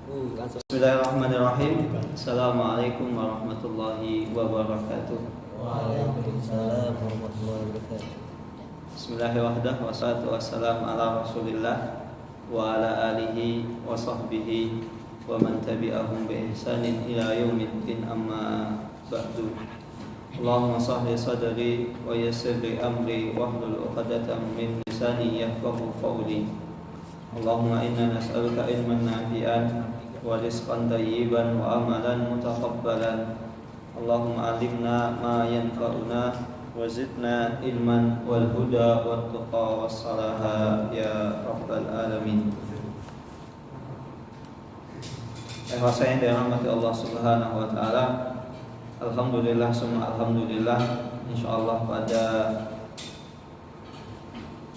Bismillahirrahmanirrahim. Assalamualaikum warahmatullahi wabarakatuh. Waalaikumsalam warahmatullahi wabarakatuh. Bismillahirrahmanirrahim. Wassalatu wassalamu ala Rasulillah wa ala alihi wa sahbihi wa man tabi'ahum bi ihsanin ila yaumiddin, amma ba'du. Allahumma sahli sadri wa yassir li amri wahlul 'uqdatam min lisani yafqahu qawli. Allahumma inna nas'aluka ilman nafi'an wa rizqan thayyiban wa amalan mutaqabbalan. Allahumma alimna ma yanfa'una wa zidna ilman wal huda wat tuqa was salaha ya rabbal alamin. Saya yang dirahmati Allah Subhanahu wa taala, alhamdulillah semua alhamdulillah, insyaallah pada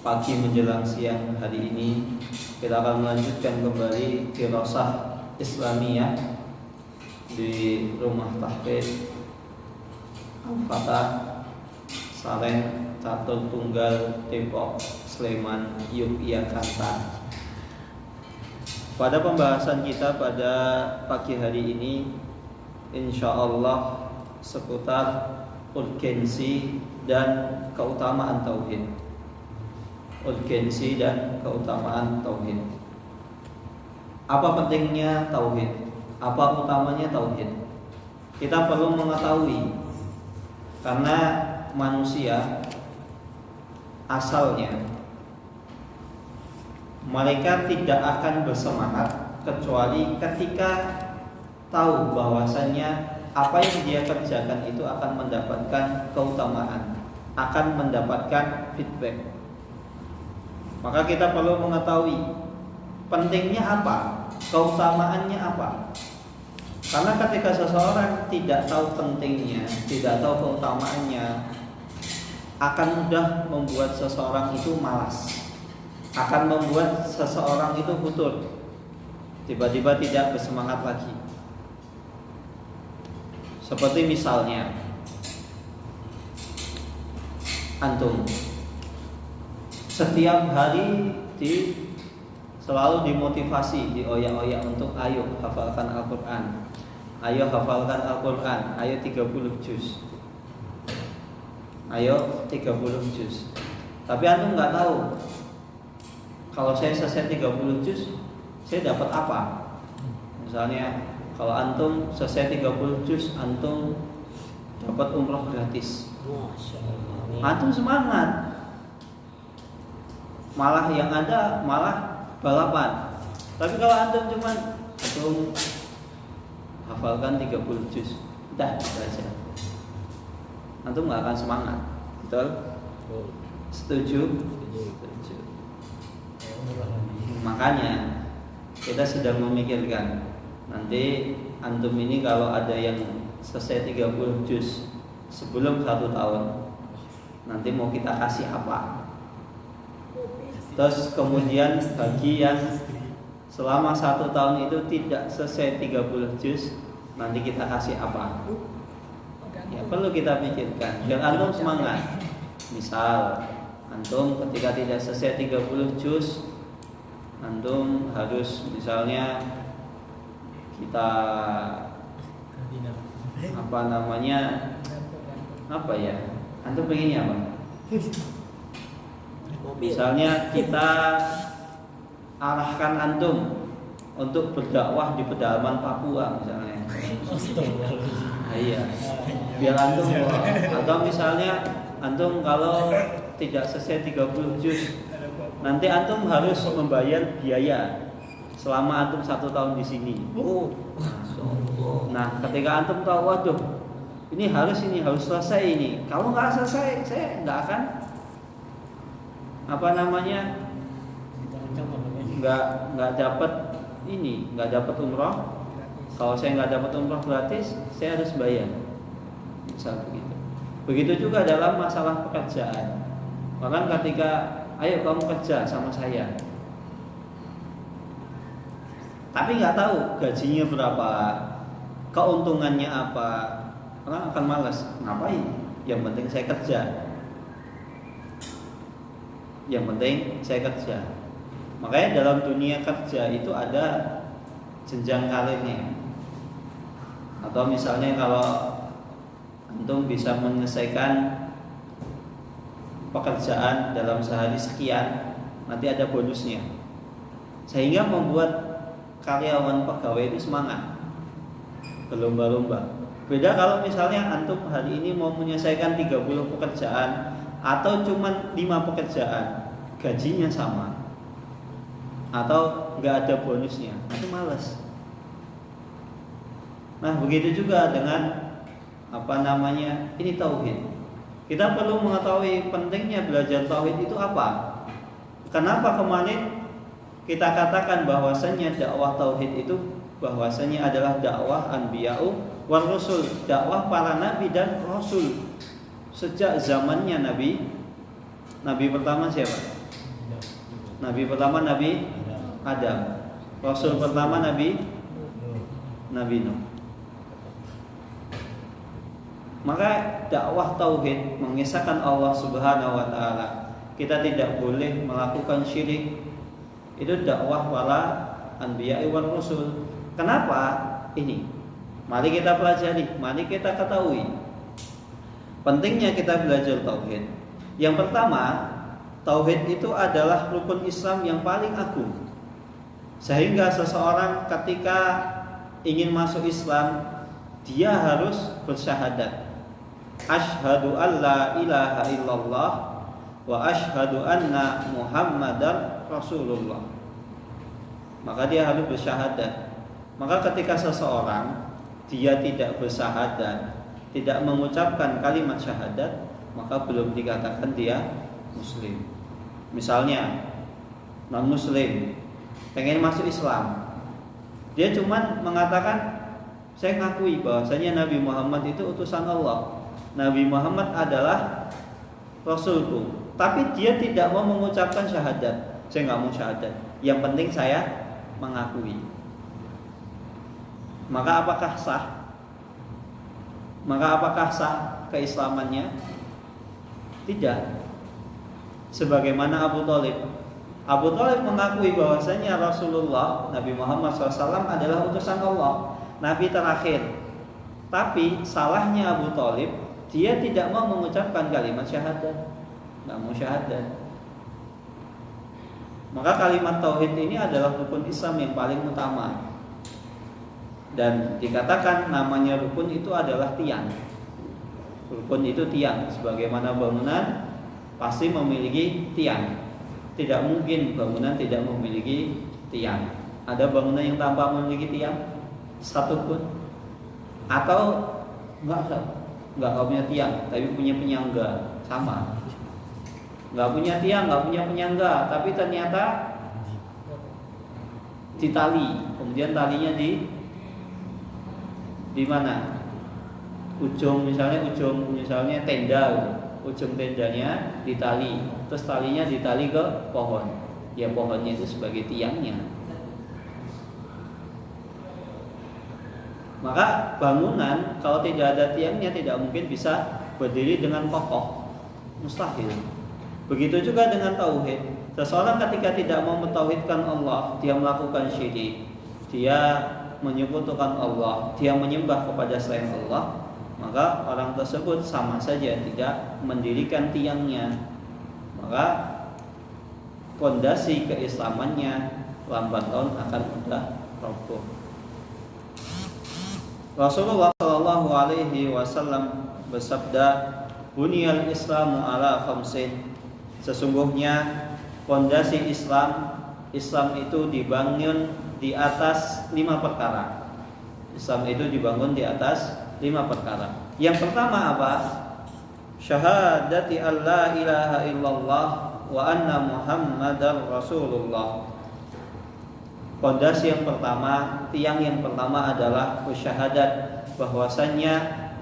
pagi menjelang siang hari ini kita akan melanjutkan kembali dirasah Islamiyah di Rumah Tahfidz Al-Fatah Saren Catur Tunggal Depok Sleman Yogyakarta. Pada pembahasan kita pada pagi hari ini insyaallah seputar urgensi dan keutamaan tauhid. Urgensi dan keutamaan tauhid. Apa pentingnya tauhid? Apa utamanya tauhid? Kita perlu mengetahui, karena manusia asalnya mereka tidak akan bersemangat kecuali ketika tahu bahwasannya apa yang dia kerjakan itu akan mendapatkan keutamaan, akan mendapatkan feedback. Maka kita perlu mengetahui pentingnya apa, keutamaannya apa. Karena ketika seseorang tidak tahu pentingnya, tidak tahu keutamaannya, akan mudah membuat seseorang itu malas, akan membuat seseorang itu futur, tiba-tiba tidak bersemangat lagi. Seperti misalnya antum setiap hari selalu dimotivasi, dioyak-oyak untuk ayo hafalkan Al-Quran, ayo hafalkan Al-Quran, ayo 30 juz, ayo 30 juz. Tapi antum nggak tahu, kalau saya selesai 30 juz saya dapat apa. Misalnya kalau antum selesai 30 juz, antum dapat umroh gratis. Antum semangat, malah yang ada malah balapan. Tapi kalau antum cuman antum hafalkan 30 juz, udah saja, antum nggak akan semangat. Betul? Setuju? Setuju. Makanya kita sedang memikirkan, nanti antum ini kalau ada yang selesai 30 juz sebelum 1 tahun, nanti mau kita kasih apa? Terus kemudian bagi yang selama 1 tahun itu tidak selesai 30 juz, nanti kita kasih apa? Ya perlu kita pikirkan biar antum semangat. Misal antum ketika tidak selesai 30 juz, antum harus misalnya kita apa ya? Antum pengennya apa? Misalnya kita arahkan antum untuk berdakwah di pedalaman Papua misalnya. Iya. Biar antum, atau misalnya antum kalau tidak selesai 30 juz, nanti antum harus membayar biaya selama antum 1 tahun di sini. Nah, ketika antum tahu, waduh, ini harus selesai ini. Kalau nggak selesai, saya nggak akan nggak dapat umroh. Kalau saya nggak dapat umroh gratis, saya harus bayar. Misal begitu. Begitu juga dalam masalah pekerjaan. Orang ketika ayo kamu kerja sama saya, tapi nggak tahu gajinya berapa, keuntungannya apa, orang akan malas. Ngapain? Yang penting saya kerja. Yang penting saya kerja. Makanya dalam dunia kerja itu ada jenjang karirnya. Atau misalnya kalau antum bisa menyelesaikan pekerjaan dalam sehari sekian, nanti ada bonusnya, sehingga membuat karyawan pegawai itu semangat berlomba-lomba. Beda kalau misalnya antum hari ini mau menyelesaikan 30 pekerjaan atau cuma 5 pekerjaan, gajinya sama atau nggak ada bonusnya, itu malas. Nah begitu juga dengan ini tauhid. Kita perlu mengetahui pentingnya belajar tauhid itu apa. Kenapa kemarin kita katakan bahwasanya dakwah tauhid itu bahwasanya adalah dakwah anbiya'u war rasul, dakwah para nabi dan rasul. Sejak zamannya Nabi pertama siapa? Nabi pertama Nabi Adam. Rasul pertama Nabi Nuh. Maka dakwah tauhid mengisahkan Allah Subhanahu wa taala. Kita tidak boleh melakukan syirik. Itu dakwah para anbiya wal rasul. Kenapa ini? Mari kita pelajari, mari kita ketahui pentingnya kita belajar tauhid. Yang pertama, tauhid itu adalah rukun Islam yang paling agung. Sehingga seseorang ketika ingin masuk Islam, dia harus bersyahadat. Asyhadu an la ilaha illallah wa asyhadu anna Muhammadar Rasulullah. Maka dia harus bersyahadat. Maka ketika seseorang dia tidak bersyahadat, tidak mengucapkan kalimat syahadat, maka belum dikatakan dia muslim. Misalnya non muslim pengen masuk Islam, dia cuma mengatakan saya ngakui bahwasanya Nabi Muhammad itu utusan Allah, Nabi Muhammad adalah Rasulku, tapi dia tidak mau mengucapkan syahadat. Saya nggak mau syahadat, yang penting saya mengakui. Maka apakah sah keislamannya? Tidak. Sebagaimana Abu Thalib mengakui bahwasanya Rasulullah Nabi Muhammad SAW adalah utusan Allah, Nabi terakhir. Tapi salahnya Abu Thalib, dia tidak mau mengucapkan kalimat syahadat, nggak mau syahadat. Maka kalimat tauhid ini adalah rukun Islam yang paling utama. Dan dikatakan namanya rukun itu adalah tiang. Rukun itu tiang, sebagaimana bangunan pasti memiliki tiang. Tidak mungkin bangunan tidak memiliki tiang. Ada bangunan yang tanpa memiliki tiang satupun? Atau enggak punya tiang tapi punya penyangga? Sama. Enggak punya tiang, enggak punya penyangga, tapi ternyata ditali, kemudian talinya di mana? Ujung misalnya tenda, ujung tendanya ditali, terus talinya ditali ke pohon. Ya pohonnya itu sebagai tiangnya. Maka bangunan kalau tidak ada tiangnya tidak mungkin bisa berdiri dengan kokoh, mustahil. Begitu juga dengan tauhid. Seseorang ketika tidak mau mentauhidkan Allah, dia melakukan syirik, dia menyekutukan Allah, dia menyembah kepada selain Allah, maka orang tersebut sama saja tidak mendirikan tiangnya. Maka fondasi keislamannya lambat laun akan mudah roboh. Rasulullah Shallallahu Alaihi Wasallam bersabda, "Buniyal Islamu ala khamsin." Sesungguhnya fondasi Islam itu dibangun di atas 5 perkara. Islam itu dibangun di atas 5 perkara. Yang pertama apa? Syahadati alla ilaha illallah wa anna Muhammadar Rasulullah. Fondasi yang pertama, tiang yang pertama adalah syahadat bahwasannya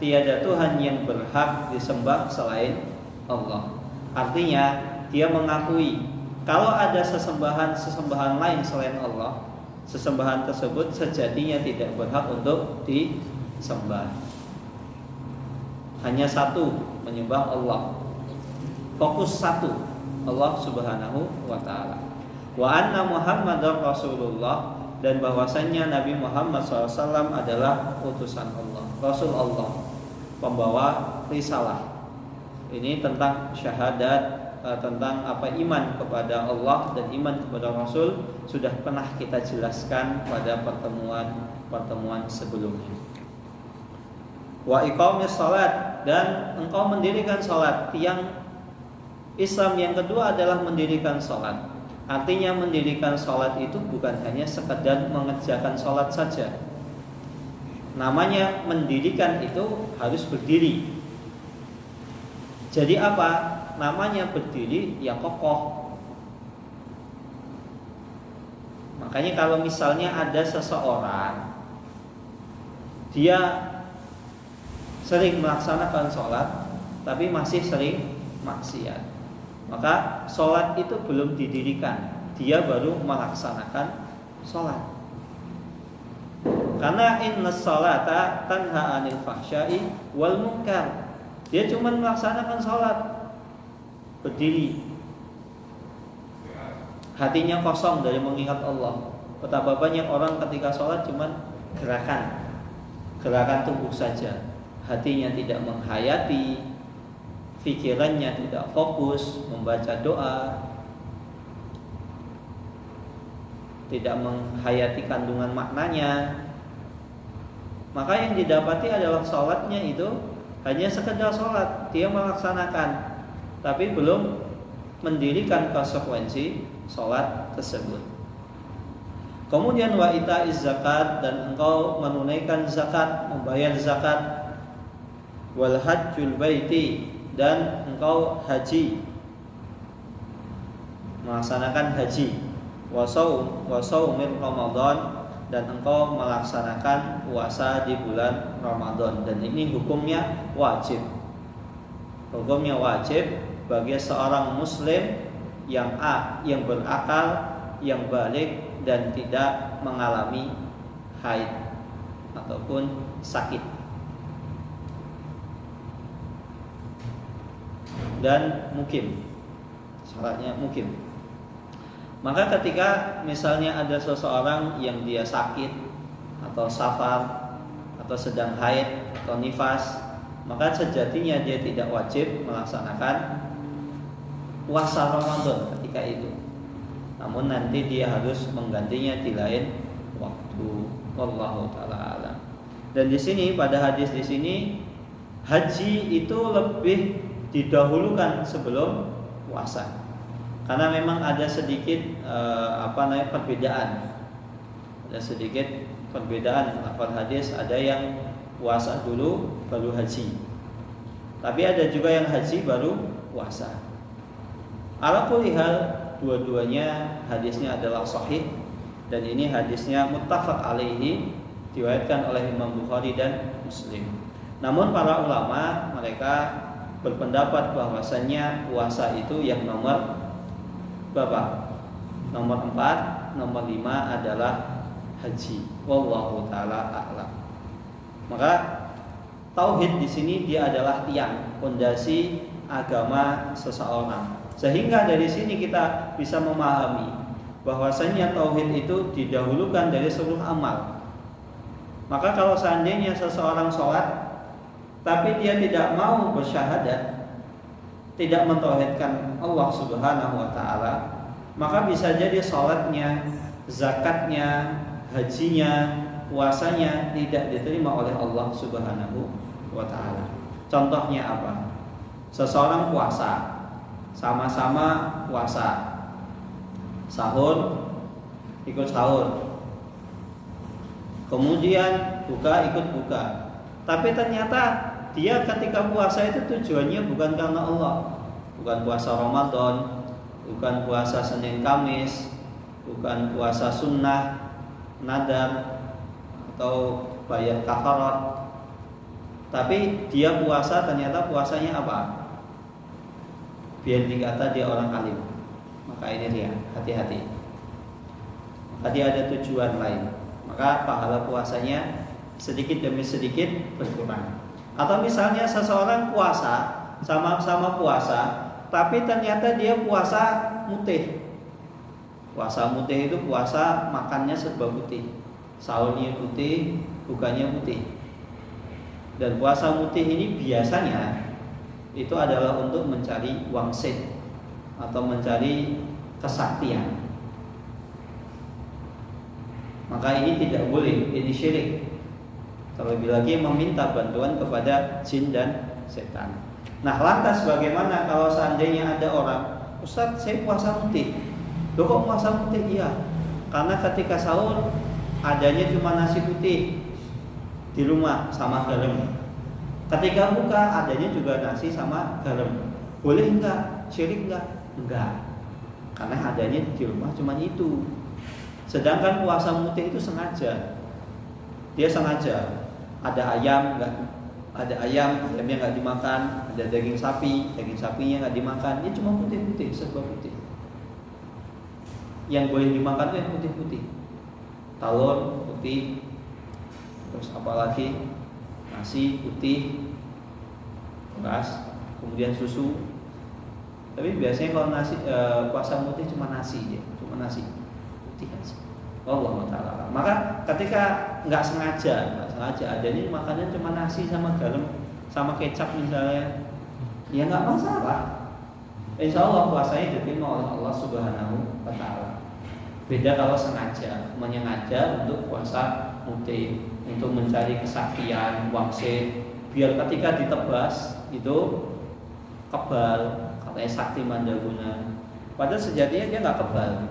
tiada Tuhan yang berhak disembah selain Allah. Artinya dia mengakui kalau ada sesembahan lain selain Allah, sesembahan tersebut sejatinya tidak berhak untuk disembah. Hanya satu, menyembah Allah. Fokus satu, Allah Subhanahu wa taala. Wa anna Muhammadar Rasulullah, dan bahwasannya Nabi Muhammad SAW adalah utusan Allah, Rasul Allah, pembawa risalah. Ini tentang syahadat, tentang iman kepada Allah dan iman kepada Rasul sudah pernah kita jelaskan pada pertemuan sebelumnya. Wa iqamis salat, dan engkau mendirikan salat. Tiang Islam yang kedua adalah mendirikan salat. Artinya mendirikan salat itu bukan hanya sekedar mengerjakan salat saja. Namanya mendirikan itu harus berdiri. Jadi apa? Namanya berdiri ya kokoh. Makanya kalau misalnya ada seseorang dia sering melaksanakan sholat tapi masih sering maksiat, maka sholat itu belum didirikan, dia baru melaksanakan sholat. Karena innas sholata tanha anil fahsya'i wal munkar. Dia cuma melaksanakan sholat, berdiri, hatinya kosong dari mengingat Allah. Betapa banyak orang ketika sholat cuma gerakan tubuh saja, hatinya tidak menghayati, pikirannya tidak fokus membaca doa, tidak menghayati kandungan maknanya. Maka yang didapati adalah sholatnya itu hanya sekedar sholat, dia melaksanakan tapi belum mendirikan konsekuensi sholat tersebut. Kemudian wa ita'iz zakat, dan engkau menunaikan zakat, membayar zakat. Wal hajjul baiti, dan engkau haji, melaksanakan haji. Wa shaumir Ramadan, dan engkau melaksanakan puasa di bulan Ramadan. Dan ini hukumnya wajib. Hukumnya wajib bagi seorang muslim yang berakal, yang balik dan tidak mengalami haid ataupun sakit. Dan mukim, syaratnya mukim. Maka ketika misalnya ada seseorang yang dia sakit atau safar atau sedang haid atau nifas, maka sejatinya dia tidak wajib melaksanakan puasa Ramadan ketika itu. Namun nanti dia harus menggantinya di lain waktu. Wallahu taala alam. Dan di sini pada hadis di sini haji itu lebih didahulukan sebelum puasa. Karena memang ada sedikit perbedaan. Ada sedikit perbedaan lafaz hadis, ada yang puasa dulu baru haji. Tapi ada juga yang haji baru puasa. Ala kulli hal, dua-duanya hadisnya adalah sahih, dan ini hadisnya muttafaq alaihi, diriwayatkan oleh Imam Bukhari dan Muslim. Namun para ulama mereka berpendapat bahwasannya puasa itu yang nomor berapa? Nomor 4, nomor 5 adalah haji. Wallahu taala a'lam. Maka tauhid di sini dia adalah tiang, fondasi agama seseorang. Sehingga dari sini kita bisa memahami bahwasanya tauhid itu didahulukan dari seluruh amal. Maka kalau seandainya seseorang sholat tapi dia tidak mau bersyahadat, tidak mentauhidkan Allah Subhanahu wa taala, maka bisa jadi sholatnya, zakatnya, hajinya, puasanya tidak diterima oleh Allah Subhanahu wa taala. Contohnya apa? Seseorang puasa, sama-sama puasa, sahur ikut sahur, kemudian buka ikut buka. Tapi ternyata dia ketika puasa itu tujuannya bukan karena Allah, bukan puasa Ramadan, bukan puasa Senin Kamis, bukan puasa sunnah, nadar atau bayar kafarat. Tapi dia puasa, ternyata puasanya apa? Biar dikata dia orang alim. Maka ini dia, hati-hati. Maka dia ada tujuan lain, maka pahala puasanya sedikit demi sedikit berkurang. Atau misalnya seseorang puasa, sama-sama puasa, tapi ternyata dia puasa mutih, Puasa mutih itu puasa makannya serba putih, sahurnya putih, bukanya putih. Dan puasa mutih ini biasanya itu adalah untuk mencari wangsit atau mencari kesaktian. Maka ini tidak boleh, ini syirik. Terlebih lagi meminta bantuan kepada jin dan setan. Nah, lantas bagaimana kalau seandainya ada orang, Ustaz, saya puasa mutih. Loh, kok puasa mutih? Iya, karena ketika sahur adanya cuma nasi putih di rumah sama garam. Ketika buka adanya juga nasi sama garam. Boleh enggak? Syirik enggak? Enggak. Karena adanya di rumah cuma itu. Sedangkan puasa mutih itu sengaja. Dia sengaja. Ada ayam enggak? Ada ayamnya enggak dimakan. Ada daging sapinya enggak dimakan. Dia cuma putih-putih, serba putih. Yang boleh dimakan itu yang putih-putih. Telur putih. Terus apalagi? Nasi putih, beras, kemudian susu. Tapi biasanya kalau nasi puasa putih cuma nasi ya, cuma nasi putih aja. Allah Ta'ala. Maka ketika nggak sengaja adanya makannya cuma nasi sama garam sama kecap misalnya, ya nggak masalah. Insya Allah puasanya diterima oleh Allah Subhanahu Wa Ta'ala. Beda kalau menyengaja untuk puasa mutih, untuk mencari kesaktian, wangsit, biar ketika ditebas itu kebal, katanya sakti mandaguna. Padahal sejatinya dia nggak kebal.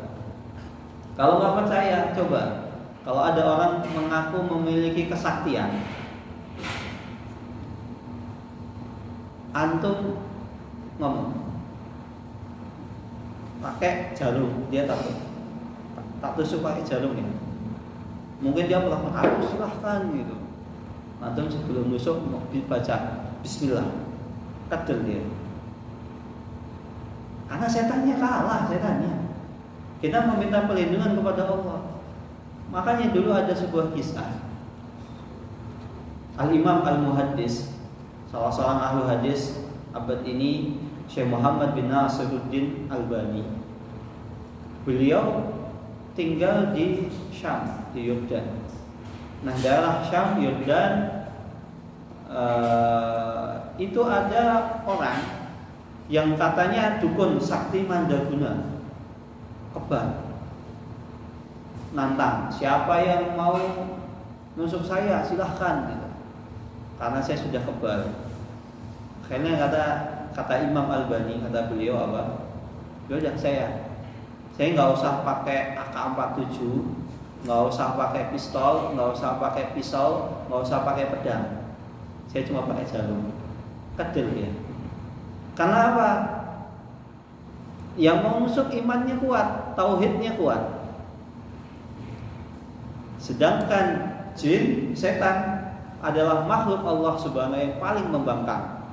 Kalau nggak percaya, coba kalau ada orang mengaku memiliki kesaktian, antum ngomong pakai jarum, dia takut. Tak tusuk pakai jarum ya. Mungkin dia melakukan aku silahkan gitu. Antum sebelum nusuk mau baca Bismillah, kadel dia. Karena setannya kalah, setannya. Kita meminta perlindungan kepada Allah. Makanya dulu ada sebuah kisah. Al-Imam Al-Muhaddis, salah seorang ahli hadis abad ini, Syekh Muhammad bin Nasiruddin Albani. Beliau tinggal di Syam, di Yordan. Nah, daerah Syam, Yordan itu ada orang yang katanya dukun sakti mandaguna, kebal, nantang siapa yang mau nusuk saya silahkan gitu. Karena saya sudah kebal. Akhirnya kata Imam Albani, kata beliau apa? Yaudah saya nggak usah pakai AK-47, nggak usah pakai pistol, nggak usah pakai pisau, nggak usah pakai pedang. Saya cuma pakai jarum, kedel ya. Karena apa? Yang mau nusuk imannya kuat, tauhidnya kuat. Sedangkan jin, setan adalah makhluk Allah Subhanahu yang paling membangkang.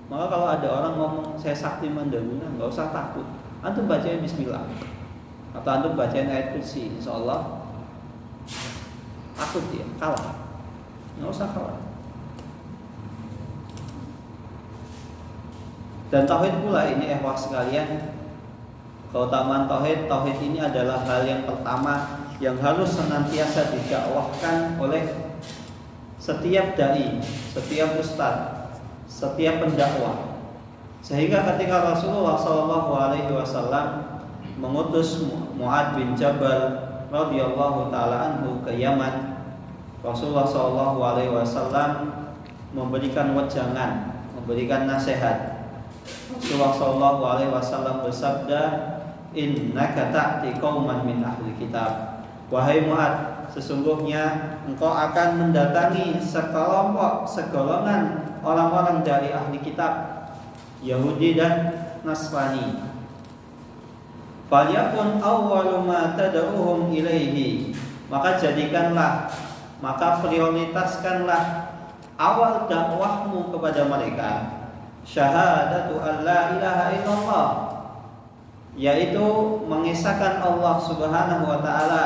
Maka kalau ada orang ngomong saya sakti mandaguna, nggak usah takut. Antum bacain Bismillah atau antum bacain ayat kursi, insya Allah takut dia, kalah. Nggak usah kalah. Dan tauhid pula ini ikhwas sekalian, keutamaan tauhid ini adalah hal yang pertama yang harus senantiasa didakwahkan oleh setiap dai, setiap ustaz, setiap pendakwah. Sehingga ketika Rasulullah SAW mengutus Mu'ad bin Jabal radhiyallahu taala anhu ke Yaman, Rasulullah SAW memberikan wejangan, memberikan nasihat. Rasulullah SAW bersabda, "Innaka ta'ti qauman min ahli kitab." Wahai Mu'ad, sesungguhnya engkau akan mendatangi segolongan orang-orang dari ahli kitab, Yahudi dan Nasrani. Falyakun awwalu ma tad'uhum ilaihi, maka prioritaskanlah awal dakwahmu kepada mereka syahadatu alla ilaha illallah, yaitu mengisahkan Allah Subhanahu wa taala,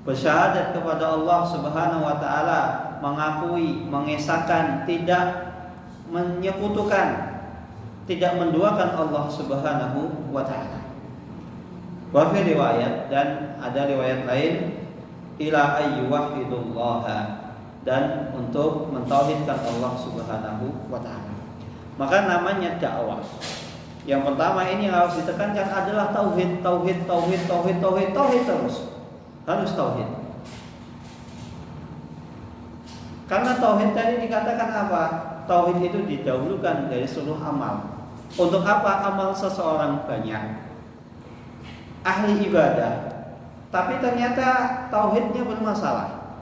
bersyahadat kepada Allah Subhanahu wa taala, mengakui, mengisahkan, tidak menyekutukan, tidak menduakan Allah Subhanahu wa taala. Wa fi riwayat, dan ada riwayat lain, ila ayyuwahidullaha, dan untuk mentauhidkan Allah Subhanahu wa taala. Maka namanya dakwah. Yang pertama ini harus ditekankan adalah tauhid terus. Harus tauhid. Karena tauhid tadi dikatakan apa? Tauhid itu didahulukan dari seluruh amal. Untuk apa amal seseorang banyak? Ahli ibadah, tapi ternyata tauhidnya bermasalah.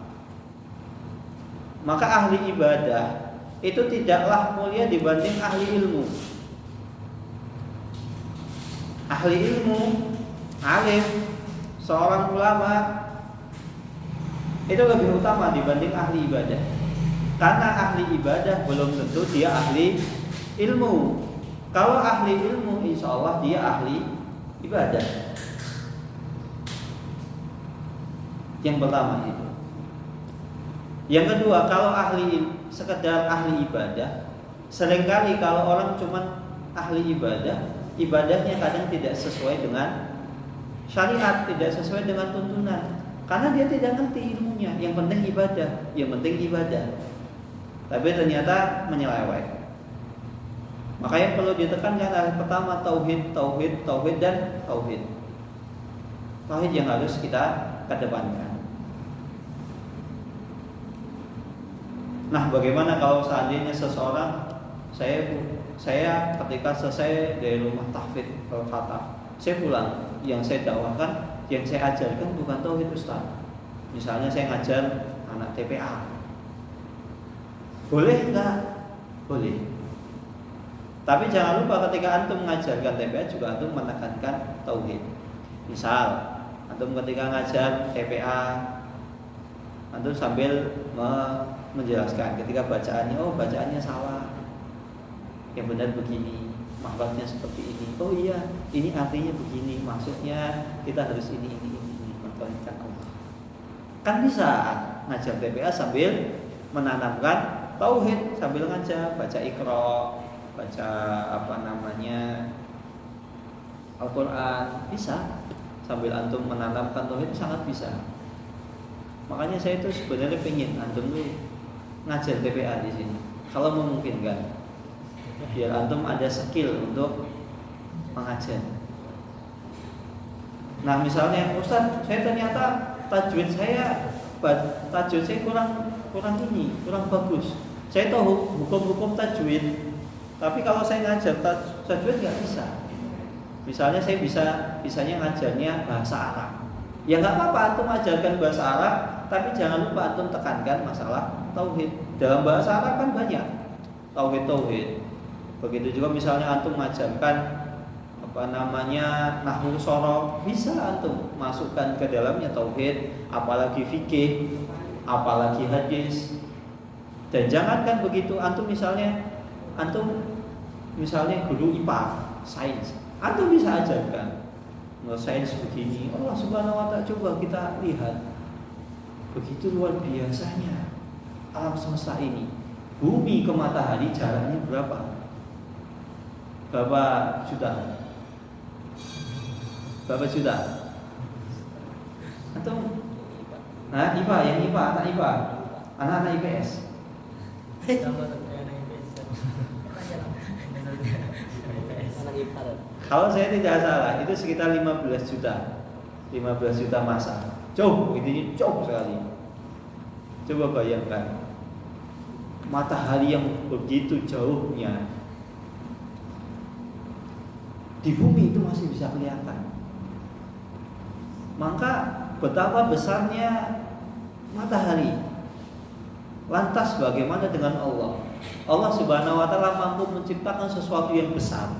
Maka ahli ibadah itu tidaklah mulia dibanding ahli ilmu. Ahli ilmu, alim, seorang ulama itu lebih utama dibanding ahli ibadah. Karena ahli ibadah belum tentu dia ahli ilmu. Kalau ahli ilmu, insya Allah dia ahli ibadah. Yang pertama itu. Yang kedua, kalau sekedar ahli ibadah, seringkali kalau orang cuma ahli ibadah, ibadahnya kadang tidak sesuai dengan syariat, tidak sesuai dengan tuntunan. Karena dia tidak ngerti ilmunya. Yang penting ibadah. Tapi ternyata menyeleweng. Maka yang perlu ditekankan adalah pertama tauhid dan tauhid. Tauhid yang harus kita kedepankan. Nah, bagaimana kalau seandainya seseorang, saya ketika selesai dari rumah tahfidz Al-Fatah, saya pulang, yang saya dakwahkan, yang saya ajarkan bukan tauhid Ustaz. Misalnya saya ngajar anak TPA, boleh enggak? Boleh. Tapi jangan lupa ketika antum mengajarkan TPA juga antum menekankan tauhid. Misal antum ketika ngajar TPA, antum sambil menjelaskan ketika bacaannya, oh bacaannya salah, yang benar begini, makhluknya seperti ini. Oh iya, ini artinya begini, maksudnya kita harus ini mentauhidkan Allah. Kan bisa ngajar TPA sambil menanamkan tauhid, sambil ngajar, baca Iqra, baca Al-Quran, bisa. Sambil antum menanamkan tauhid sangat bisa. Makanya saya itu sebenarnya pengen antum tuh ngajar TPA di sini, kalau memungkinkan, biar antum ada skill untuk mengajar. Nah misalnya, Ustaz, saya ternyata tajwid saya kurang bagus. Saya tahu hukum-hukum tajwid, tapi kalau saya ngajar tajwid nggak bisa. Misalnya saya bisanya ngajarnya bahasa Arab. Ya nggak apa-apa antum ajarkan bahasa Arab, tapi jangan lupa antum tekankan masalah tauhid. Dalam bahasa Arab kan banyak tauhid. Begitu juga misalnya antum mengajarkan nahwu sorof, bisa antum masukkan ke dalamnya tauhid, apalagi fikih, apalagi hadis. Dan jangankan begitu, antum misalnya guru IPA, sains, antum bisa ajarkan sains begini. Allah Subhanahu wa ta'ala, coba kita lihat, begitu luar biasanya alam semesta ini. Bumi ke matahari jaraknya berapa juta? Berapa juta? Atau IPA, yang IPA, anak IPA, anak-anak IPS. Kalau saya tidak salah, itu sekitar 15 juta massa. Jauh, intinya jauh sekali. Coba bayangkan, matahari yang begitu jauhnya di bumi itu masih bisa kelihatan. Maka betapa besarnya matahari. Lantas bagaimana dengan Allah? Allah Subhanahu wa ta'ala mampu menciptakan sesuatu yang besar.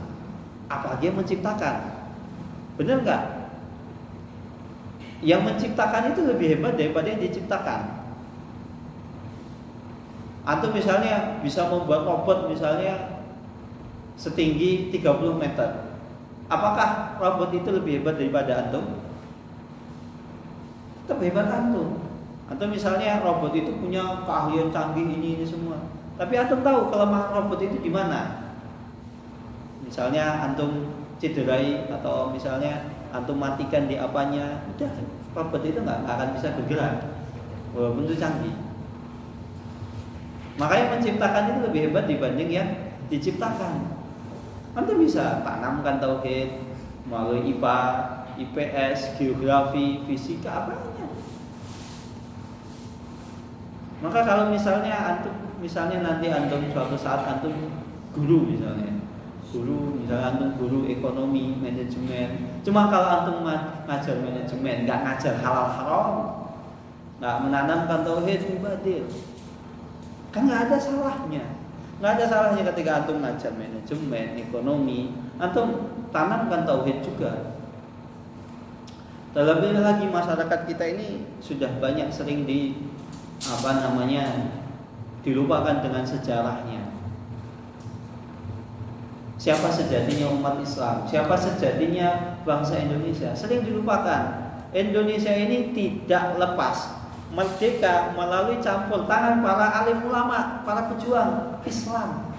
Apalagi yang menciptakan. Benar enggak? Yang menciptakan itu lebih hebat daripada yang diciptakan. Atau misalnya bisa membuat robot misalnya setinggi 30 meter. Apakah robot itu lebih hebat daripada antum? Tetap hebat antum. Atau misalnya robot itu punya keahlian canggih ini semua. Tapi antum tahu kelemahan robot itu di mana? Misalnya antum cederai, atau misalnya antum matikan di apanya, udah robot itu nggak akan bisa bergerak walaupun itu canggih. Makanya menciptakan itu lebih hebat dibanding yang diciptakan. Antum bisa tanamkan tauhid melalui IPA, IPS, geografi, fisika, apanya. Maka kalau misalnya nanti antum suatu saat antum guru misalnya antum guru ekonomi, manajemen. Cuma kalau antum ngajar manajemen, nggak ngajar halal haram, nggak menanamkan tauhid mubadil, kan nggak ada salahnya. Nggak ada salahnya ketika antum ngajar manajemen, ekonomi, antum tanamkan tauhid juga. Terlebih lagi masyarakat kita ini sudah banyak sering dilupakan dengan sejarahnya. Siapa sejatinya umat Islam? Siapa sejatinya bangsa Indonesia? Sering dilupakan. Indonesia ini tidak lepas merdeka melalui campur tangan para alim ulama, para pejuang Islam.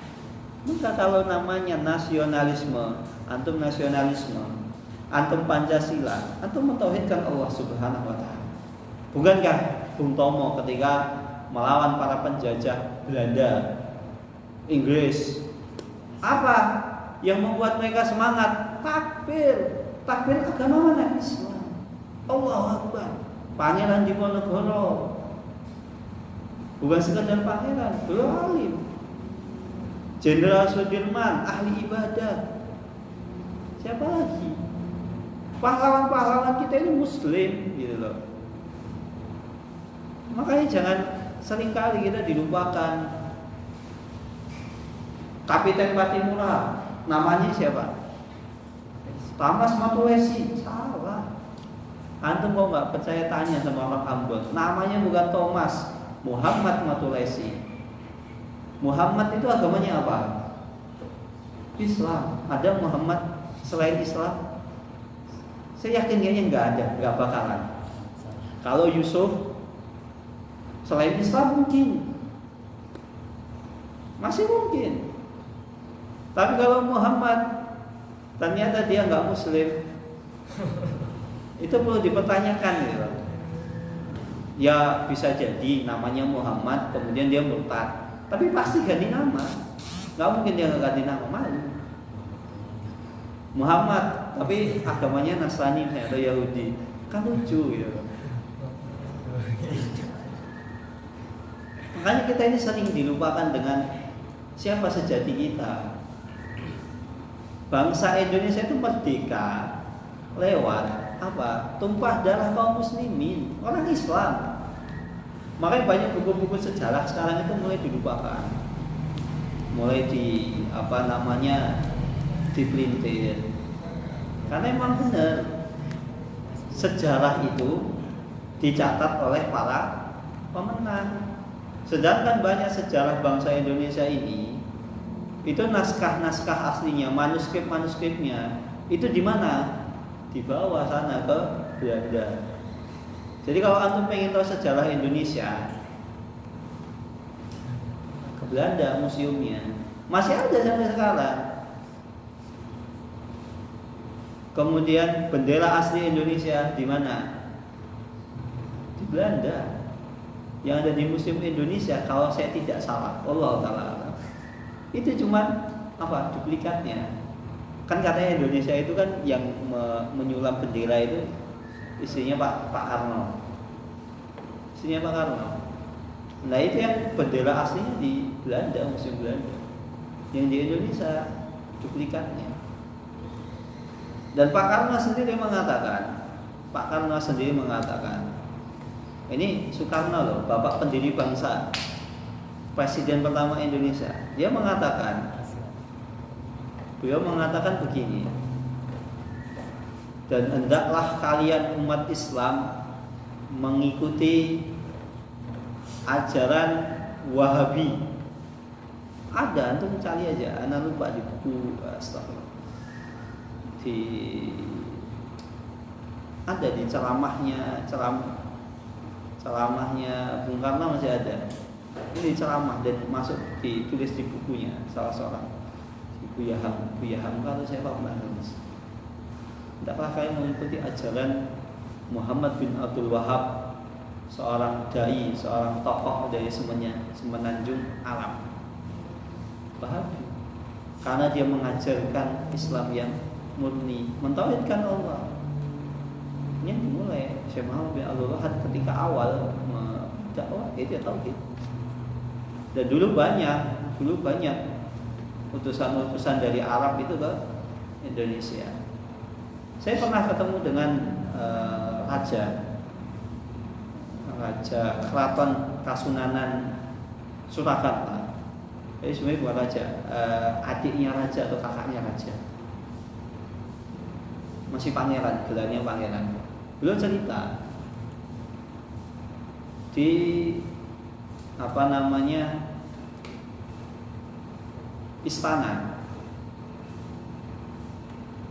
Maka kalau namanya nasionalisme, antum Pancasila, antum mentauhidkan Allah Subhanahu wa taala. Bukankah Bung Tomo ketika melawan para penjajah Belanda, Inggris, apa yang membuat mereka semangat? Takbir agama mana? Islam. Allahu Akbar. Pangeran Diponegoro, bukan sekadar pangeran, beliau alim. Jenderal Sudirman, ahli ibadah. Siapa lagi? Pahlawan-pahlawan kita ini Muslim, gitu loh. Makanya jangan seringkali kita dilupakan. Kapiten Patimura, namanya siapa? Thomas Matulesi. Salah. Antum kok nggak percaya tanya sama orang Ambon. Namanya bukan Thomas, Muhammad Matulesi. Muhammad itu agamanya apa? Islam. Ada Muhammad selain Islam? Saya yakin kayaknya nggak ada, nggak bakalan. Kalau Yusuf selain Islam mungkin, masih mungkin. Tapi kalau Muhammad ternyata dia nggak Muslim, itu perlu dipertanyakan gitu. Ya bisa jadi namanya Muhammad, kemudian dia murtad, tapi pasti ganti nama. Nggak mungkin dia nggak ganti nama, malu. Muhammad, tapi agamanya Nasrani atau Yahudi, kan lucu gitu. Makanya kita ini sering dilupakan dengan siapa sejati kita. Bangsa Indonesia itu merdeka lewat apa? Tumpah darah kaum muslimin, orang Islam. Makanya banyak buku-buku sejarah sekarang itu mulai dilupakan, mulai dipelintir. Karena memang benar sejarah itu dicatat oleh para pemenang. Sedangkan banyak sejarah bangsa Indonesia ini itu naskah-naskah aslinya, manuskrip-manuskripnya itu di mana? Di bawah sana ke Belanda. Jadi kalau antum pengen tahu sejarah Indonesia, ke Belanda museumnya masih ada sampai sekarang. Kemudian bendera asli Indonesia di mana? Di Belanda. Yang ada di Museum Indonesia kalau saya tidak salah, Allah taala. Itu cuma duplikatnya. Kan katanya Indonesia itu kan yang menyulam bendera itu istrinya Pak Karno. Istrinya Pak Karno. Nah itu yang bendera aslinya di Belanda, Museum Belanda. Yang di Indonesia duplikatnya. Dan Pak Karno sendiri mengatakan, ini Soekarno loh, bapak pendiri bangsa, presiden pertama Indonesia. Beliau mengatakan begini, dan hendaklah kalian umat Islam mengikuti ajaran Wahabi. Ada, antum cari aja, ana lupa di buku ada di ceramahnya Bung Karno masih ada. Ini ceramah dan masuk ditulis di bukunya salah seorang Buya Hamka atau siapa, hendaklah kalian mengikuti ajaran Muhammad bin Abdul Wahab, seorang dai, seorang tokoh dari semenanjung Arab. Wahabi, karena dia mengajarkan Islam yang murni, mentauhidkan Allah. Ini yang dimulai Syekh Muhammad bin Abdul Wahab ketika awal dakwah itu tauhid. Dan dulu banyak utusan-utusan dari Arab itu ke Indonesia. Saya pernah ketemu dengan raja Keraton Kasunanan Surakarta. Jadi sebenarnya bukan raja, adiknya raja atau kakaknya raja. Masih pangeran, gelarnya pangeran. Beliau cerita di istana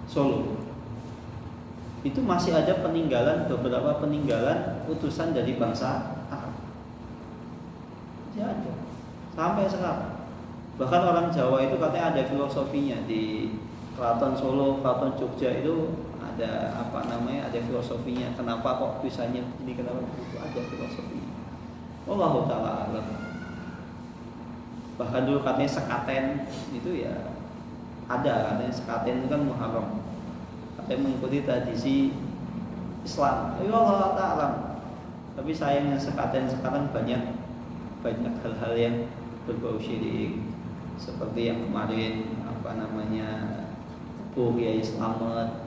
Solo itu masih ada beberapa peninggalan utusan dari bangsa Arab. Masih ada sampai sekarang. Bahkan orang Jawa itu katanya ada filosofinya di Keraton Solo, Keraton Jogja itu ada ada filosofinya. Kenapa kok bisanya ini, kenapa begitu, ada filosofinya. Wallahu taala alam. Bahkan dulu katanya sekaten itu ya ada, katanya sekaten itu kan Muharram, katanya mengikuti tradisi Islam. Ya Allah taala. Tapi sayangnya sekaten sekarang banyak hal-hal yang berbau syirik, seperti yang kemarin Teguh Kiai Slamet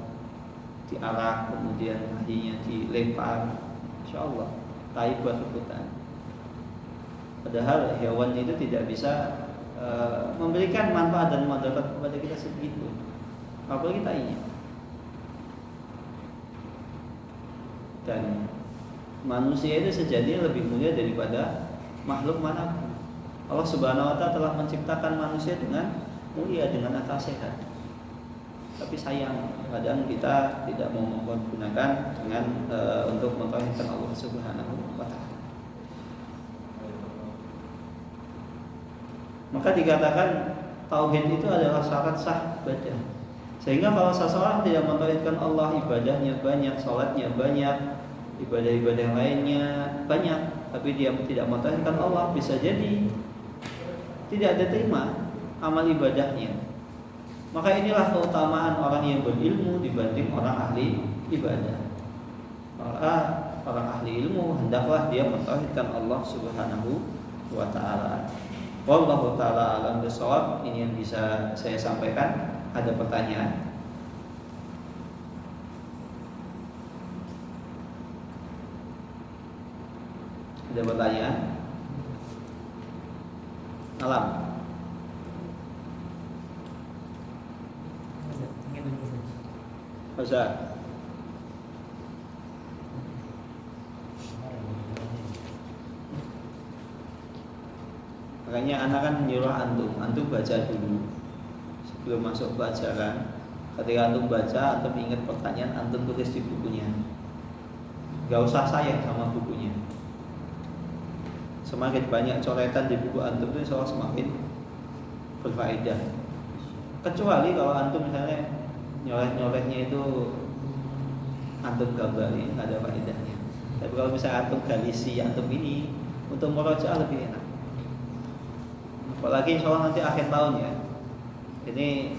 diarak, kemudian akhirnya dilempar, insyaallah tai buat rebutan. Padahal hewan itu tidak bisa memberikan manfaat dan mudarat kepada kita segitu, apalagi tainya. Dan manusia itu sejatinya lebih mulia daripada makhluk manapun. Allah Subhanahu wa Ta'ala telah menciptakan manusia dengan mulia, dengan akal sehat. Tapi sayang, kadang kita tidak mau menggunakan dengan untuk mentauhidkan Allah Subhanahu wa Ta'ala. Maka dikatakan tauhid itu adalah syarat sah ibadah. Sehingga kalau seseorang tidak mentauhidkan Allah, ibadahnya banyak, salatnya banyak, ibadah-ibadah lainnya banyak, tapi dia tidak mentauhidkan Allah, bisa jadi tidak diterima amal ibadahnya. Maka inilah keutamaan orang yang berilmu dibanding orang ahli ibadah. Maka orang ahli ilmu hendaklah dia mentauhidkan Allah Subhanahu wa Ta'ala. Wallahu ta'ala alam bisawab. Ini yang bisa saya sampaikan. Ada pertanyaan? Ada pertanyaan? Alam. Ustaz. Makanya anak kan menyuruh antum baca dulu sebelum masuk pelajaran. Ketika antum baca, antum ingat pertanyaan, antum tulis di bukunya. Gak usah sayang sama bukunya. Semakin banyak coretan di buku antum itu insya Allah semakin berfaedah. Kecuali kalau antum misalnya nyoleh-nyolehnya itu antum gambari, nggak ada faedahnya. Tapi kalau misalnya antum galisi, antum ini untuk murojaah lebih enak. Apalagi insya Allah nanti akhir tahun ya. Ini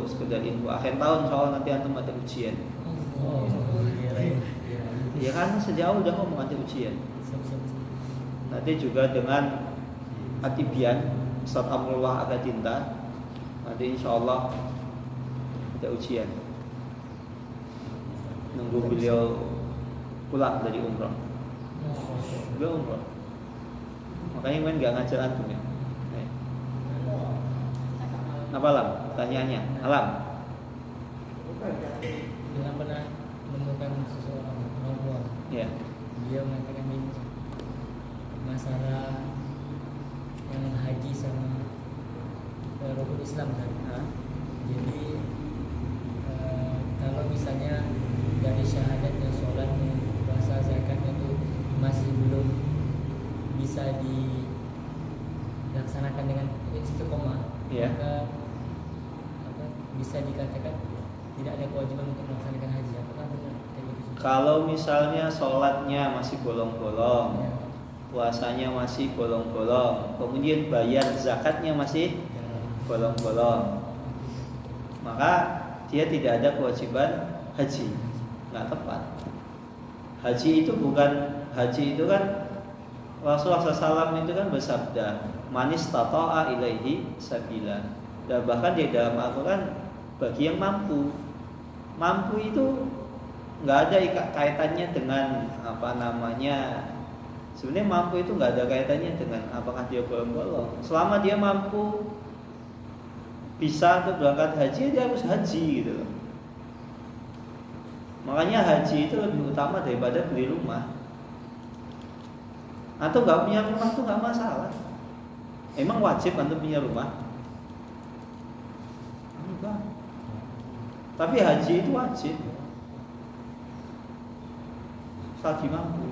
sekedar info. Akhir tahun insya Allah nanti antum ada ujian. Ya kan sejauh udah ngomong ada ujian. Nanti juga dengan Atibian Ustaz Amrullah Agatinta, nanti insya Allah ada ujian. Nunggu beliau pulang dari umrah. Beliau umrah. Makanya main gak ngajar antum ya. Apa Alam? Pertanyaannya Alam. Bila pernah menemukan seseorang perempuan, Ya. dia mengatakan ini masalah yang haji sama rukun Islam kan. Jadi kalau misalnya dari syahadatnya, sholatnya, puasa, zakatnya itu masih belum bisa dilaksanakan dengan istiqomah, Ya. maka bisa dikatakan tidak ada kewajiban untuk melaksanakan haji. Apakah benar kayak gitu? Kalau misalnya sholatnya masih bolong-bolong, Ya. puasanya masih bolong-bolong, kemudian bayar zakatnya masih bolong-bolong, maka dia tidak ada kewajiban haji, nggak tepat. Haji itu kan Rasulullah SAW itu kan bersabda, manis tata'a ilaihi sabila. Dan bahkan di dalam Al-Quran bagi yang mampu itu nggak ada kaitannya dengan sebenarnya mampu itu nggak ada kaitannya dengan apakah dia bolong-bolong. Selama dia mampu bisa untuk berangkat haji, dia harus haji gitu loh. Makanya haji itu lebih utama daripada beli rumah. Atau nggak punya rumah itu nggak masalah. Emang wajib untuk punya rumah? Enggak. Tapi haji itu wajib. Selagi mampu.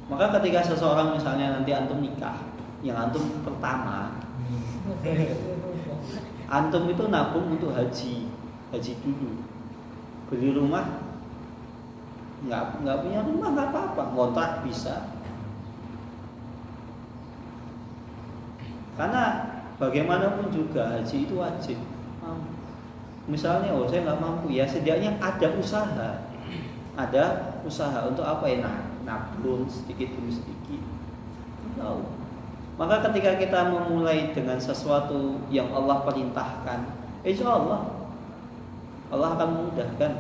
Maka ketika seseorang misalnya nanti antum nikah, yang antum pertama, antum itu nabung untuk haji dulu. Beli rumah nggak punya rumah nggak apa-apa, ngontrak bisa. Karena bagaimanapun juga haji itu wajib. Misalnya saya nggak mampu, ya setidaknya ada usaha untuk apa ya, nabung sedikit demi sedikit. Tahu. Maka ketika kita memulai dengan sesuatu yang Allah perintahkan, insya Allah akan memudahkan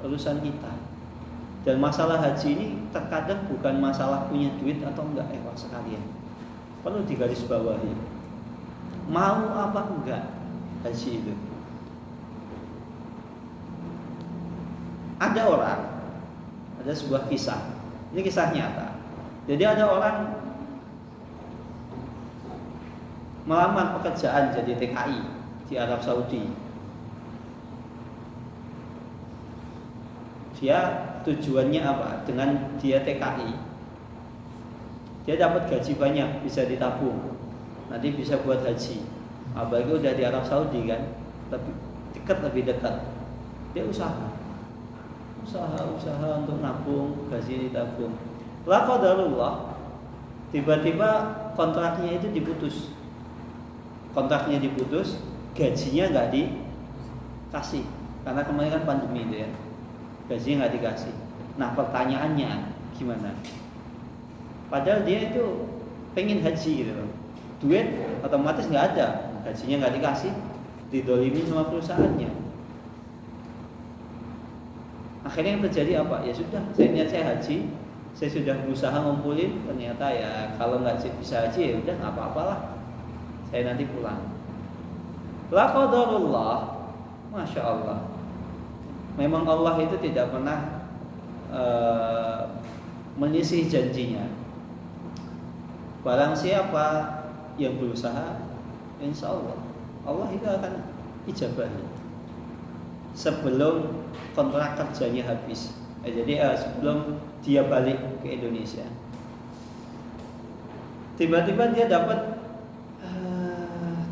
urusan kita. Dan masalah haji ini terkadang bukan masalah punya duit atau enggak, sekalian. Perlu digarisbawahi. Mau apa enggak haji itu? Ada sebuah kisah. Ini kisah nyata. Jadi ada orang melamar pekerjaan jadi TKI di Arab Saudi. Dia tujuannya apa? Dengan dia TKI, dia dapat gaji banyak, bisa ditabung, nanti bisa buat haji. Apalagi udah di Arab Saudi kan, lebih dekat. Dia usaha untuk nabung, gaji ditabung. La qadarullah, tiba-tiba kontraknya itu diputus. Gajinya nggak dikasih, karena kemarin kan pandemi itu ya. Gajinya nggak dikasih. Nah pertanyaannya gimana? Padahal dia itu pengen haji gitu loh. Duit otomatis nggak ada, gajinya nggak dikasih, didolimi sama perusahaannya. Akhirnya yang terjadi apa? Ya sudah, saya haji, saya sudah berusaha ngumpulin, ternyata ya kalau nggak bisa haji ya udah nggak apa-apalah, saya nanti pulang. La qadarullah, masya Allah. Memang Allah itu tidak pernah menyisih janjinya. Barang siapa yang berusaha, insya Allah itu akan ijabahi sebelum kontrak kerjanya habis. Jadi sebelum dia balik ke Indonesia, tiba-tiba dia dapat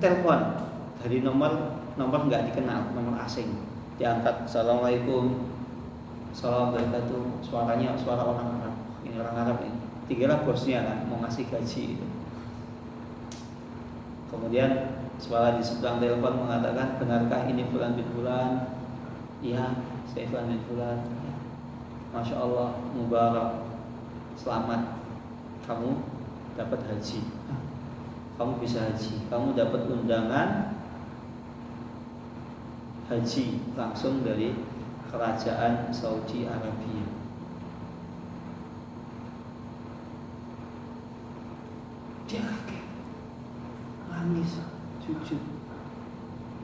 telepon dari nomor nggak dikenal, nomor asing. Diangkat, assalamualaikum, assalamualaikum, suaranya suara orang Arab. Ini orang Arab ini. Dikira bosnya kan mau ngasih gaji itu. Kemudian suara di sebelah telepon mengatakan, benarkah ini Fulan bin Fulan? Iya, saya Fulan bin Fulan. Masya Allah, mubarak, selamat, kamu dapat haji. Kamu bisa haji. Kamu dapat undangan haji langsung dari kerajaan Saudi Arabia. Dia kaget, nangis, jujur,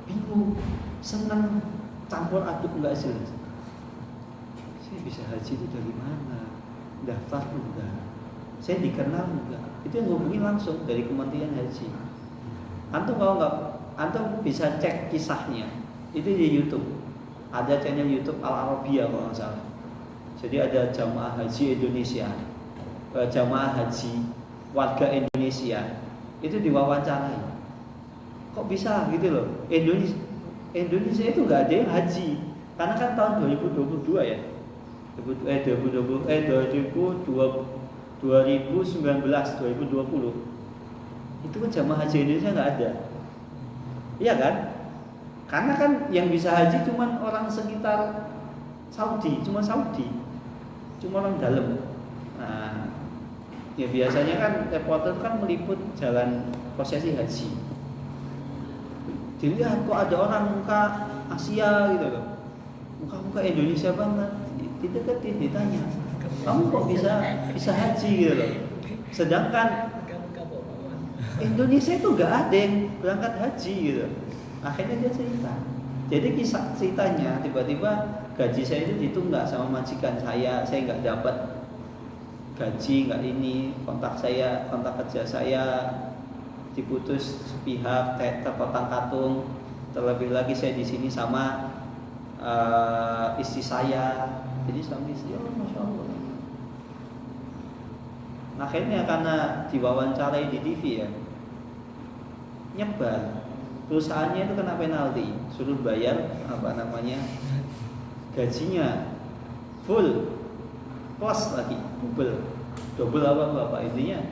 bingung, senang, campur aduk nggak jelas. Saya bisa haji itu dari mana? Daftar enggak? Saya dikenal enggak? Itu yang hubungi langsung dari Kementerian Haji. Antum kalau nggak, antum bisa cek kisahnya. Itu di YouTube. Ada channel YouTube Al Arabia kalau nggak salah. Jadi ada jamaah haji Indonesia, jamaah haji warga Indonesia itu diwawancarai. Kok bisa gitu loh? Indonesia itu nggak ada yang haji karena kan tahun 2022 ya 2020 itu kan jamaah haji Indonesia nggak ada, iya kan? Karena kan yang bisa haji cuma orang sekitar Saudi, cuma orang dalam. Nah, ya biasanya kan reporter kan meliput jalan prosesi haji. Dilihat kok ada orang muka Asia gitu loh, muka Indonesia banget, dideketin ditanya, kamu kok bisa haji gitu loh. Sedangkan Indonesia itu nggak ada yang berangkat haji gitu. Akhirnya dia cerita. Jadi kisah ceritanya tiba-tiba gaji saya itu ditunggak sama majikan saya nggak dapat gaji, nggak ini, kontak kerja saya diputus sepihak, kayak terkotang-katung. Terlebih lagi saya di sini sama istri saya, jadi suami istri, oh masya Allah. Akhirnya karena diwawancarai di TV ya, nyebar. Perusahaannya itu kena penalti, suruh bayar gajinya full plus lagi double apa intinya.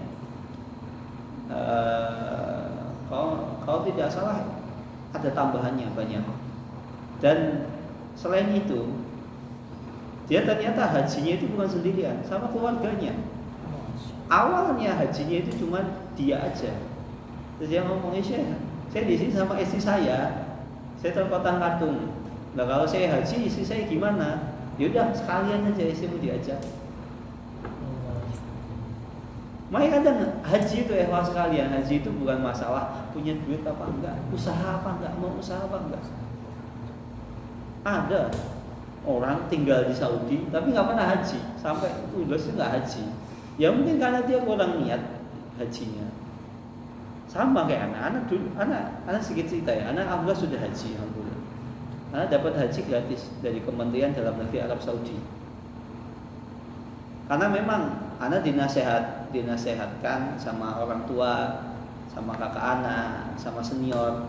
Kalau tidak salah ada tambahannya banyak. Dan selain itu dia ternyata hajinya itu bukan sendirian, sama keluarganya. Awalnya hajinya itu cuma dia aja. Terus dia ngomongnya, saya di sini sama istri saya terkotang-katung. Nah kalau saya haji, istri saya gimana? Yaudah sekalian aja istrimu diajak. Makanya kadang haji itu sekalian. Haji itu bukan masalah punya duit apa enggak, usaha apa enggak, mau usaha apa enggak. Ada orang tinggal di Saudi tapi nggak pernah haji, sampai udah nggak haji. Ya mungkin karena dia kurang niat hajinya. Sama kayak anak dulu, anak sedikit cerita ya. Anak alhamdulillah sudah haji, alhamdulillah. Anak dapat haji gratis dari Kementerian Dalam Negeri Arab Saudi. Karena memang anak dinasehatkan sama orang tua, sama kakak anak, sama senior.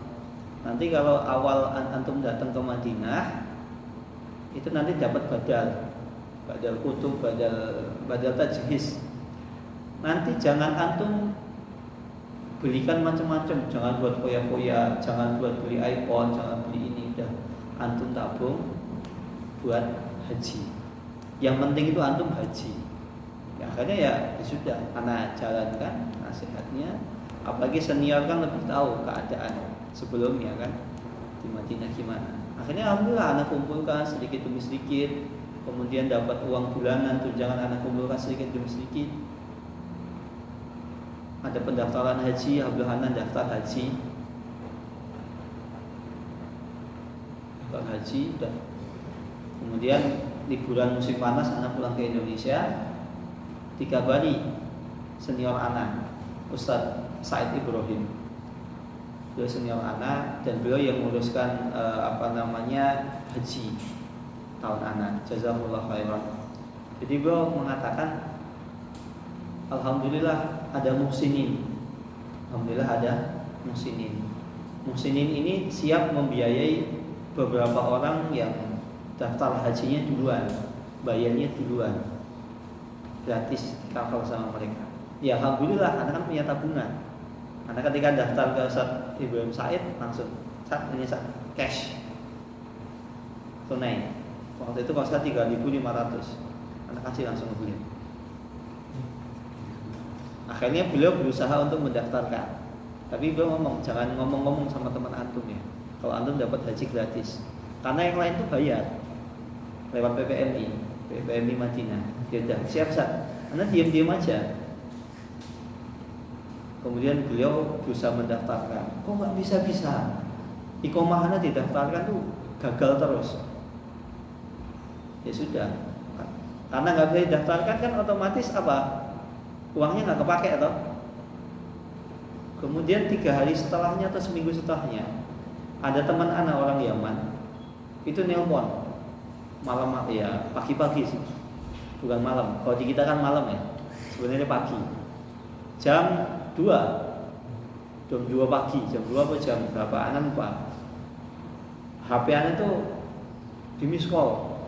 Nanti kalau awal antum datang ke Madinah, itu nanti dapat badal kutub, badal tajhiz. Nanti jangan antum belikan macam-macam, jangan buat foya-foya, jangan buat beli iPhone, jangan beli ini, udah antum tabung buat haji. Yang penting itu antum haji. Ya akhirnya ya sudah, anak jalankan nasihatnya. Apalagi senior kan lebih tahu keadaan sebelumnya kan di Madinah gimana. Akhirnya alhamdulillah anak kumpulkan sedikit demi sedikit, kemudian dapat uang bulanan tunjangan anak kumpulkan sedikit demi sedikit. Ada pendaftaran haji, alhamdulillah anak daftar haji. Dan kemudian liburan musim panas anak pulang ke Indonesia, dikabari senior anak Ustadz Said Ibrahim, beliau senior anak dan beliau yang menguruskan haji tahun anak. Jazakumullah khairan. Jadi beliau mengatakan alhamdulillah ada muhsinin. Alhamdulillah ada muhsinin. Muhsinin ini siap membiayai beberapa orang yang daftar hajinya duluan, bayarnya duluan, gratis cover sama mereka. Ya alhamdulillah, anak kan punya tabungan. Anak ketika daftar ke Ustadz Ibrahim Said langsung ini cash tunai. Waktu itu kosnya 3.500, anak kasih langsung beli. Akhirnya beliau berusaha untuk mendaftarkan, tapi beliau ngomong jangan ngomong-ngomong sama teman antum ya. Kalau antum dapat haji gratis, karena yang lain itu bayar lewat PPMI Madinah. Ya udah siap. Anda diam-diam aja. Kemudian beliau berusaha mendaftarkan. Kok nggak bisa? Iqomah Anda didaftarkan tuh gagal terus. Ya sudah. Karena nggak bisa didaftarkan kan otomatis apa? Uangnya nggak kepake atau? Kemudian 3 hari setelahnya atau seminggu setelahnya, ada teman anak orang Yaman itu nelpon malam ya, pagi-pagi sih, bukan malam. Kalau di kita kan malam ya, sebenarnya pagi. Jam 2 pagi, jam 2 apa jam berapa? Anak lupa. HP-an itu di miss call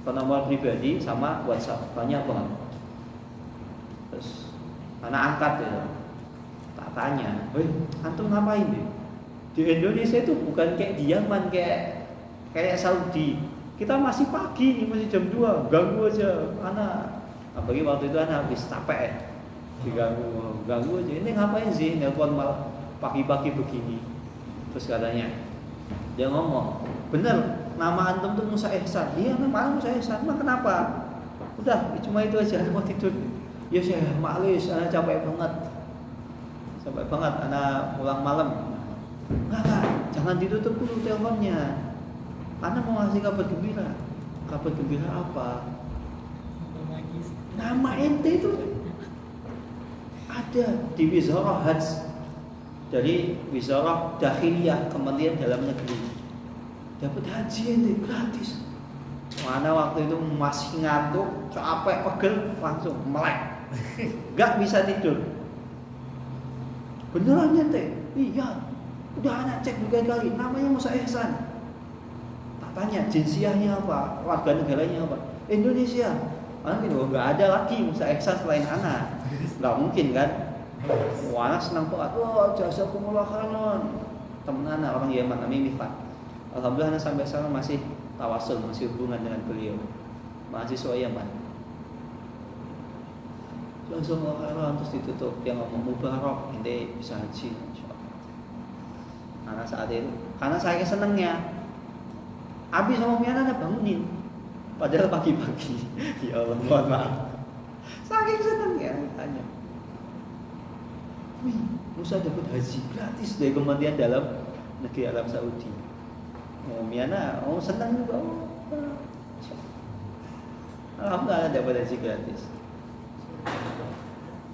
ke nomor pribadi sama WhatsApp banyak banget. Terus anak angkat ya, tak tanya, "Weh, antum ngapain deh?" Di Indonesia itu bukan kayak di Yaman kayak Saudi. Kita masih pagi nih, masih jam 2, ganggu aja anak. Apalagi waktu itu anak habis capek ya. Ganggu aja. Ini ngapain sih nelpon malah pagi-pagi begini? Terus katanya dia ngomong, "Bener, nama antum tuh Musa Ihsan." "Iya, nama Musa Ihsan." "Emang kenapa?" "Udah, cuma itu aja, mau tidur." "Ya saya malis, anak capek banget. Anak pulang malam." Enggak, jangan ditutup dulu teleponnya. Anak mau ngasih kabar gembira." "Kabar gembira apa?" "Nama ente itu ada di Wizarah Hajj, dari Wizarah Dakhiliyah, Kementerian Dalam Negeri. Dapat haji ente gratis." Mana waktu itu masih ngantuk, capek, pegel, langsung melek, gak bisa tidur. "Beneran ente?" "Iya, udah anak cek berkali-kali, namanya Musa Ihsan." Tak tanya jinsiahnya apa, warga negaranya apa. "Indonesia." Anak itu nggak ada lagi Musa Ihsan selain anak, nggak mungkin kan? Wah, anak senang banget. "Wah, jazakumullah khairan." Temen anak orang Yaman namanya Mifat. Alhamdulillah anak sampai sekarang masih tawasul, masih hubungan dengan beliau, mahasiswa Yaman. Jazakumullah khairan, terus ditutup. Dia ngomong, "Mubarak, ente bisa haji." Anak saat itu, karena saya senengnya, Abi sama Miana ada bangunin, padahal pagi-pagi. Ya Allah, mohon maaf. Saking senengnya tanya, "Wih, Musa dapat haji gratis dari Kementerian Dalam Negeri Arab Saudi." Oh, Miana, seneng juga. Alhamdulillah dapat haji gratis.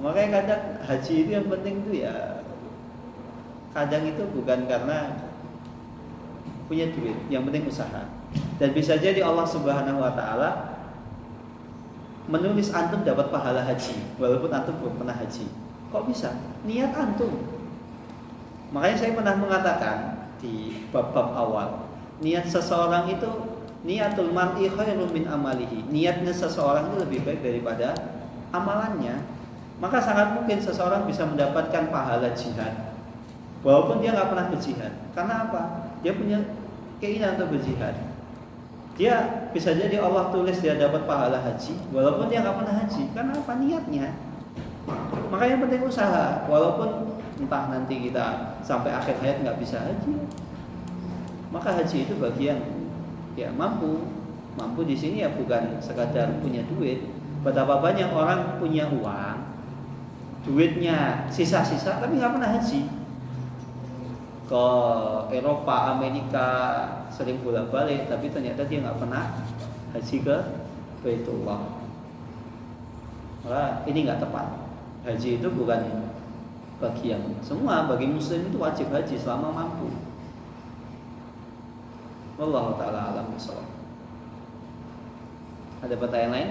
Makanya kadang haji itu yang penting itu ya, kadang itu bukan karena punya duit, yang penting usaha. Dan bisa jadi Allah Subhanahu wa taala menulis antum dapat pahala haji walaupun antum belum pernah haji. Kok bisa? Niat antum. Makanya saya pernah mengatakan di bab-bab awal, niat seseorang itu, niatul mar'i khairun min amalihi. Niatnya seseorang itu lebih baik daripada amalannya. Maka sangat mungkin seseorang bisa mendapatkan pahala jihad walaupun dia nggak pernah berjihad. Karena apa? Dia punya keinginan untuk berjihad. Dia bisa jadi Allah tulis dia dapat pahala haji walaupun dia nggak pernah haji. Karena apa? Niatnya. Makanya penting usaha. Walaupun entah nanti kita sampai akhir hayat nggak bisa haji, maka haji itu bagian ya mampu di sini ya bukan sekadar punya duit. Betapa banyak orang punya uang, duitnya sisa-sisa tapi nggak pernah haji. Ke Eropa, Amerika sering bolak-balik, tapi ternyata dia nggak pernah haji ke Baitullah. Maka ini nggak tepat. Haji itu bukan bagi yang semua, bagi muslim itu wajib haji selama mampu. Wallahu ta'ala alam bishawab. Ada pertanyaan lain?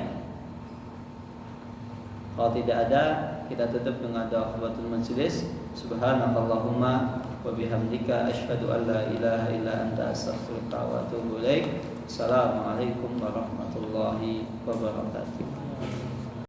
Kalau tidak ada, kita tutup dengan doa kafaratul majlis. Subhanakallahumma wa bihamdika asyhadu an la ilaha illa anta astaghfiruka wa atubu ilaik. Assalamualaikum warahmatullahi wabarakatuh.